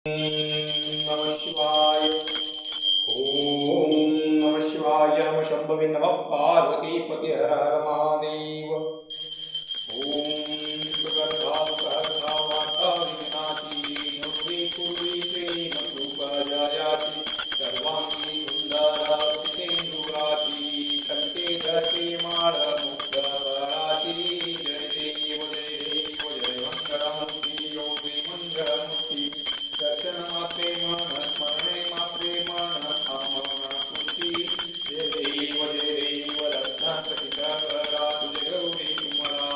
नमः शिवाय। ओम नमः शिवाय। नमः शंभवे। नमः पार्वती पति। हर हर महादेव। ओम शुक्रगर्भा सहस्रा वार्ता विघ्नाची निर्वी पूर्वी प्रेम रूपजायाची सर्वांगी सुंदराची सेंदुराची कंठे धरते माळ मुक्तपराची जय देव जय देव जय मंगलमूर्ती ओ श्री मंगलमूर्ती दर्शन मात्रे मन स्मरणे मात्रे मन कामना पूर्ती जय देव रत्नाकटिका करा तुझे गौरी कुमरा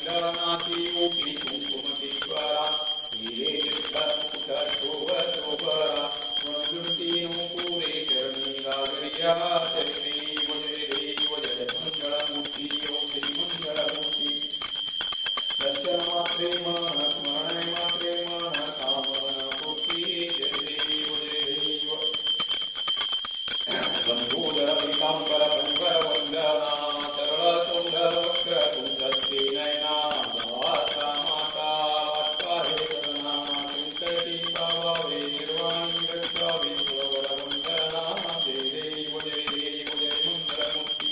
चंदनाची ओटी कुंकुमती करा हिरे चित्त शोभरा मंजुळती नुपुरे चरणी गागरिया जय देव जय मंगलमूर्ती ओ श्री मंगलमूर्ती दर्शन मात्रे मन स्मरणे मात्रे मन कामना पूर्ती जय देव लंबोदर पीतांबर पंकर वंदना तरळ सुंदर वक्र तुंगस्ते नयना गवासा माता वाटकाहे सदना चिंतती पावावे निर्वाणी गच्छावे सुरवर वंदना जय देव जय मंगलमूर्ती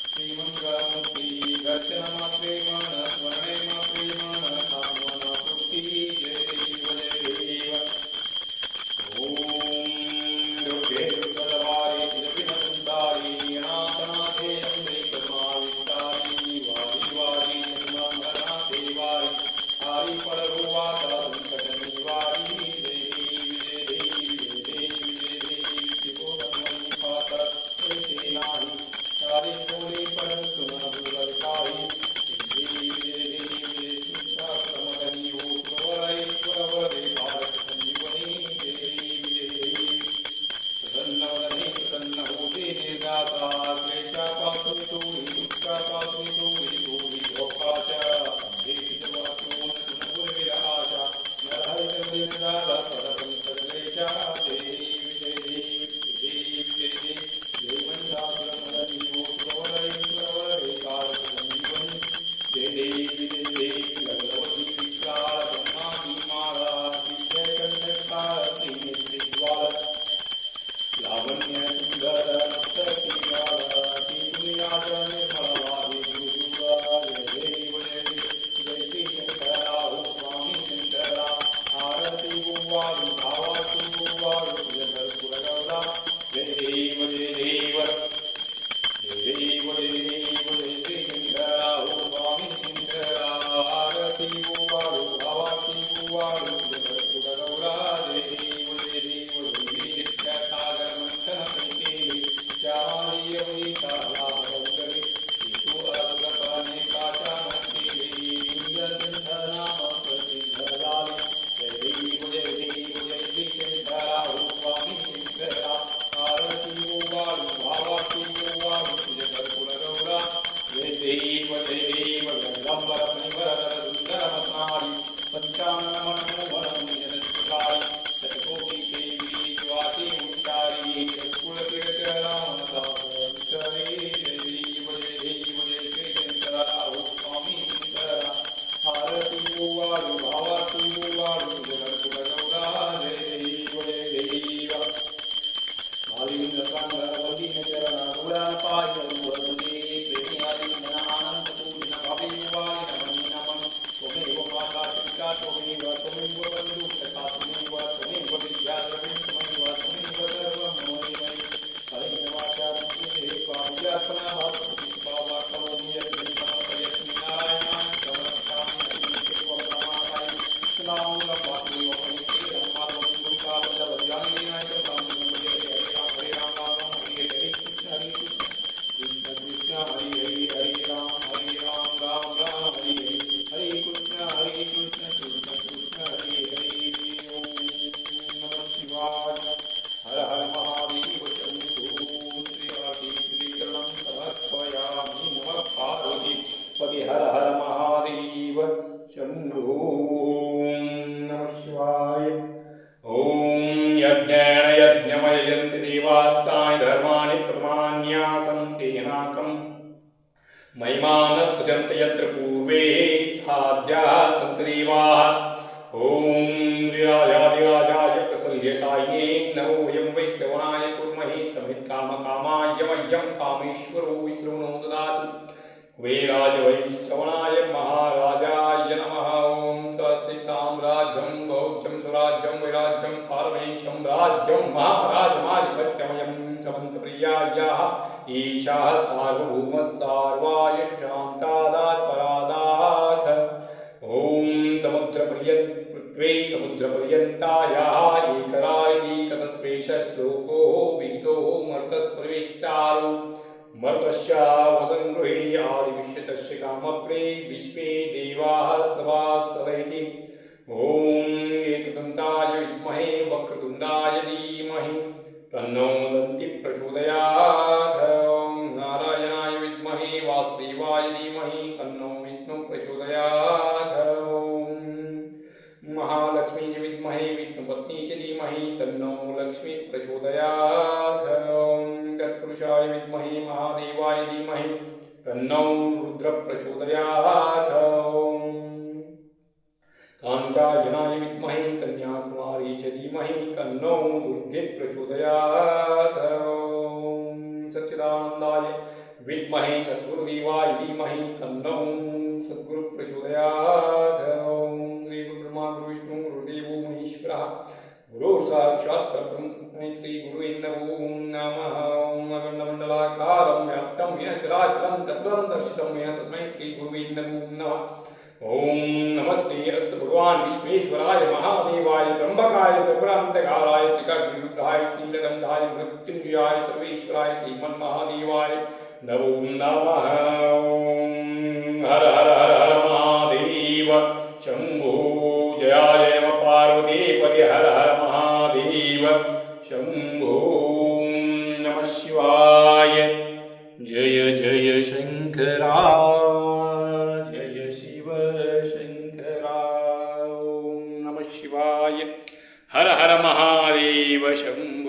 श्री मंगलमूर्ती दर्शन मात्रे मन स्मरणे मात्रे मन कामना पूर्ती जय देव ओम दुर्गे दुर्गदवारे विघ्नसुंदारी अनाथनाथे अम्बे करुणाविस्तारी वारी वारी जन्मंगला देवारी हरि पररुवाता संकटनिवारी जय देवी त्रिभुवनमयी पाता जय नारी सारी चोरी परंतु न दुर्लभकारी जय देवी शास्त्रमगनी ओ प्रवरे भारत संजीवनी प्रसन्नवदने प्रसन्न होते निर्गाता क्लेशापासून दूरी दुःखापासून दूरी भोगाच्या देशवासून पुनर्विराजा नरहरित निर्गाता परसंकटक्लेशा जय मंदासुरमदनी ओ प्रवरे भारत संजीवनी जय देवी भगवती विक्राल ब्रह्मादी माला विजय कंठकाल श्रीनिवाल लावण्य सुंदर सखी दुनिया निर्मलवादी गुरुवा जय जय शंकरा ओ स्वामी शंकरा आरती गुवारू भावाती गुवारू जगद्गुरु गौरा जय देव जय शंकरा ओ स्वामी शंकरा आरती गुवारू भावाती गुवारू जगद्गुरु गौरा जय देव सागर मंथन प्रीति श्यामाली यमुनिका लाभंकरी ऋतु अग्रपाने काचा मंदिरी नाम प्रसिद्ध लाली जय शंकरा ओ स्वामी शंकरा आरती गुवारू भावाती गुवारू जगद्गुरु गौरा जय देव गंगांबर फणिवर सुंदर मत्नारी पंचानन मनमोहन निजनस्कारी शतकोटी देवी ज्वाति उच्चारी कुलतीर्थ रामता जय देव जय शंकरा ओ स्वामी शंकरा आरती गुवारू भावाती गुवारू जगद्गुरु गौरा जय देव मालिंग कांगर वदीन चरण गुरा पाय वदुदे प्रेमी आलिंगन आनंद पूर्ण भविवाय नमः त्वमेव माता पिता त्वमेव बंधु सखा त्वमेव विद्या त्वमेव सर्वं मयि हरि वाचा मुक्ते पाव्यात्मना भावति भावा करोमि यस्मिन् समर्पयस्मि नारायणाय समर्पयामि त्वं प्रमाणाय नाम पात्रे वपनिते धर्मात्मनि गुरुकावद वज्राणीनाय हरे राम हरे राम राम हरे कृष्ण कृष्ण कृष्ण हरे ओम नमः शिवाय। हर हर महादेव शंभो श्री श्रीकरणं समर्पयामि नमः पार्वती पति। हर हर महादेव शंभो नमः शिवाय। ओम यज्ञेन यज्ञमयजन्ति देवास्तानि धर्माणि प्रमाण्यासन्ति हिनाकम् महिमानस्तुजन्ति यत्र पूर्वे साध्याः सन्ति देवाः। ओम राजाधिराजाय यशायिने नमो वयं वै श्रवणाय कुर्महे समित्कामकामाय मह्यं कामेश्वरो विश्रवणो ददातु कुबेराज वै श्रवणाय महाराजाय नमः ॐ स्वस्ति साम्राज्यं भौज्यं स्वराज्यं वैराज्यं पारमेशं राज्यं महाराजमाधिपत्यमयं समन्तप्रियायाः ईशाः सार्वभौमः सर्वाय सुशान्तादात् परादात् ॐ पृथ्वी समुद्रपर्यन्तायाः एकरायदीकतस्वेशश्लोको विहितो मर्कस्प्रविष्टारो मर्कस्य वसङ्गृहे आदिविश्यतस्य कामप्रे विश्वे देवाः सभासदैति ॐ एकदन्ताय विद्महे वक्रतुण्डाय धीमहि तन्नो दन्ति प्रचोदयात् नारायणाय विद्महे वासुदेवाय धीमहि तन्नो विष्णु प्रचोदयात् महालक्ष्मी च विद्महे विष्णुपत्नी च धीमहि तन्नो लक्ष्मी प्रचोदयात् तत्पुरुषाय विद्महे महादेवाय धीमहि तन्नो रुद्र प्रचोदयात् कान्तायनाय विद्महे कन्याकुमारी च धीमहि तन्नो दुर्गे प्रचोदयात् सच्चिदानन्दाय विद्महे सद्गुरुदेवाय धीमहि तन्नो सद्गुरु प्रचोदयात् श्रीगुरुब्रह्मा गुरुविष्णु गुरुदेवो महेश्वरः गुरुः साक्षात् परब्रह्म तस्मै श्रीगुरुवे नमः अखण्डमण्डलाकारं व्याप्तं येन चराचरं सर्वं दर्शितं येन तस्मै श्रीगुरुवे नमः ॐ नमस्ते अस्तु भगवान् विश्वेश्वराय महादेवाय त्र्यम्बकाय त्रिपुरान्तकाराय त्रिकग्निरुद्राय कीलकण्ठाय मृत्युञ्जयाय सर्वेश्वराय श्रीमन्महादेवाय नमो नमः हर हर हर हर महादेव शम्भो जयाय नमः पार्वतीपति हर हर महादेव शम्भो नमः शिवाय जय जय शङ्करा जय शिव शङ्करा ॐ नमः शिवाय हर हर महादेव शम्भो